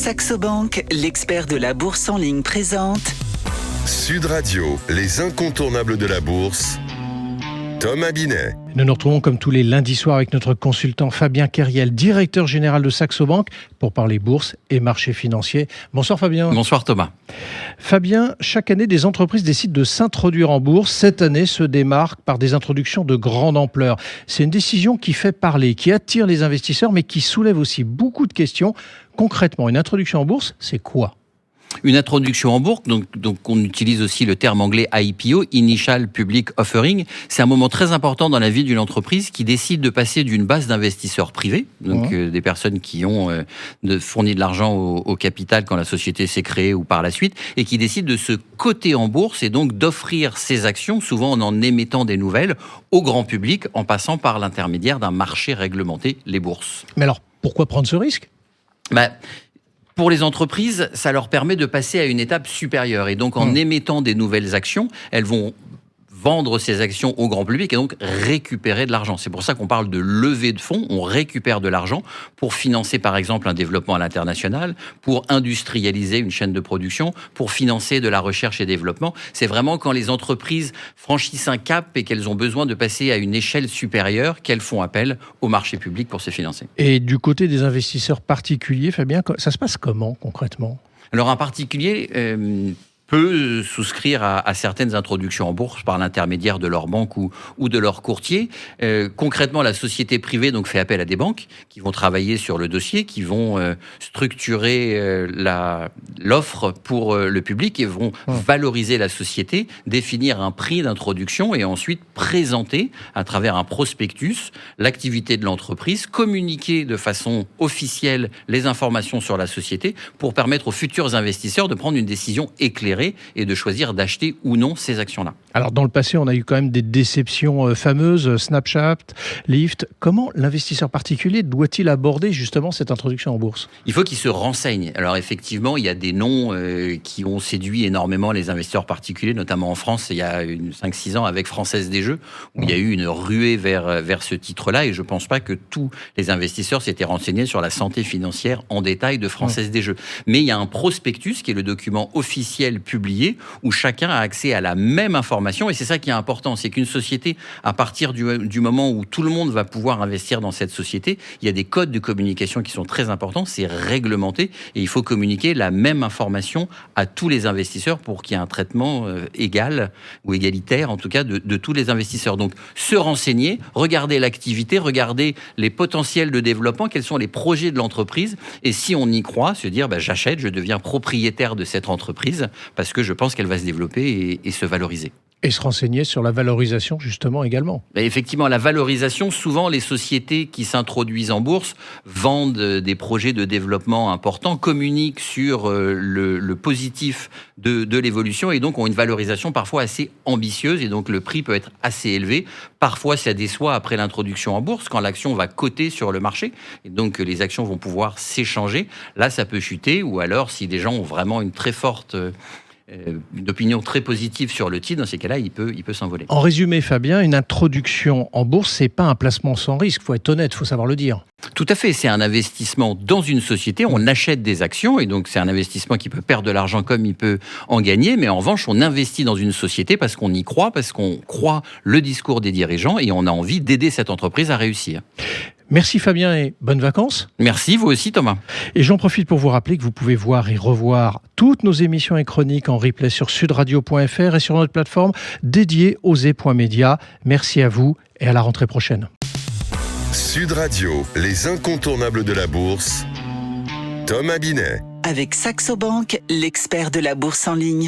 Saxo Bank, l'expert de la bourse en ligne présente Sud Radio, les incontournables de la bourse. Thomas Binet. Nous nous retrouvons comme tous les lundis soirs avec notre consultant Fabien Keriel, directeur général de Saxo Bank, pour parler bourse et marché financier. Bonsoir Fabien. Bonsoir Thomas. Fabien, chaque année, des entreprises décident de s'introduire en bourse. Cette année se démarque par des introductions de grande ampleur. C'est une décision qui fait parler, qui attire les investisseurs, mais qui soulève aussi beaucoup de questions. Concrètement, une introduction en bourse, c'est quoi ? Une introduction en bourse, donc on utilise aussi le terme anglais IPO, Initial Public Offering. C'est un moment très important dans la vie d'une entreprise qui décide de passer d'une base d'investisseurs privés, donc des personnes qui ont fourni de l'argent au capital quand la société s'est créée ou par la suite, et qui décident de se coter en bourse et donc d'offrir ses actions, souvent en émettant des nouvelles, au grand public en passant par l'intermédiaire d'un marché réglementé, les bourses. Mais alors, pourquoi prendre ce risque ? Pour les entreprises, ça leur permet de passer à une étape supérieure. Et donc, en émettant des nouvelles actions, elles vont vendre ces actions au grand public et donc récupérer de l'argent. C'est pour ça qu'on parle de levée de fonds. On récupère de l'argent pour financer, par exemple, un développement à l'international, pour industrialiser une chaîne de production, pour financer de la recherche et développement. C'est vraiment quand les entreprises franchissent un cap et qu'elles ont besoin de passer à une échelle supérieure qu'elles font appel au marché public pour se financer. Et du côté des investisseurs particuliers, Fabien, ça se passe comment concrètement ? Alors, un particulier peut souscrire à certaines introductions en bourse par l'intermédiaire de leur banque ou de leur courtier. Concrètement, la société privée donc fait appel à des banques qui vont travailler sur le dossier, qui vont structurer l'offre pour le public et vont valoriser la société, définir un prix d'introduction et ensuite présenter à travers un prospectus l'activité de l'entreprise, communiquer de façon officielle les informations sur la société pour permettre aux futurs investisseurs de prendre une décision éclairée et de choisir d'acheter ou non ces actions-là. Alors dans le passé, on a eu quand même des déceptions fameuses, Snapchat, Lyft. Comment l'investisseur particulier doit-il aborder justement cette introduction en bourse ? Il faut qu'il se renseigne. Alors effectivement, il y a des noms qui ont séduit énormément les investisseurs particuliers, notamment en France, il y a 5-6 ans avec Française des Jeux, où il y a eu une ruée vers ce titre-là, et je ne pense pas que tous les investisseurs s'étaient renseignés sur la santé financière en détail de Française des Jeux. Mais il y a un prospectus, qui est le document officiel publié, où chacun a accès à la même information, et c'est ça qui est important, c'est qu'une société, à partir du moment où tout le monde va pouvoir investir dans cette société, il y a des codes de communication qui sont très importants, c'est réglementé, et il faut communiquer la même information à tous les investisseurs pour qu'il y ait un traitement égal, ou égalitaire en tout cas, de tous les investisseurs. Donc se renseigner, regarder l'activité, regarder les potentiels de développement, quels sont les projets de l'entreprise, et si on y croit, se dire j'achète, je deviens propriétaire de cette entreprise, parce que je pense qu'elle va se développer et se valoriser. Et se renseigner sur la valorisation, justement, également. Et effectivement, la valorisation, souvent, les sociétés qui s'introduisent en bourse vendent des projets de développement importants, communiquent sur le positif de l'évolution et donc ont une valorisation parfois assez ambitieuse et donc le prix peut être assez élevé. Parfois, ça déçoit après l'introduction en bourse, quand l'action va coter sur le marché et donc les actions vont pouvoir s'échanger. Là, ça peut chuter ou alors, si les gens ont vraiment une très forte... une opinion très positive sur le titre, dans ces cas-là, il peut s'envoler. En résumé, Fabien, une introduction en bourse, c'est pas un placement sans risque. Il faut être honnête, il faut savoir le dire. Tout à fait, c'est un investissement dans une société, on achète des actions et donc c'est un investissement qui peut perdre de l'argent comme il peut en gagner, mais en revanche on investit dans une société parce qu'on y croit, parce qu'on croit le discours des dirigeants et on a envie d'aider cette entreprise à réussir. Merci Fabien et bonnes vacances. Merci, vous aussi Thomas. Et j'en profite pour vous rappeler que vous pouvez voir et revoir toutes nos émissions et chroniques en replay sur sudradio.fr et sur notre plateforme dédiée Osez.media. Merci à vous et à la rentrée prochaine. Sud Radio, les incontournables de la bourse. Thomas Binet. avec Saxo Bank, l'expert de la bourse en ligne.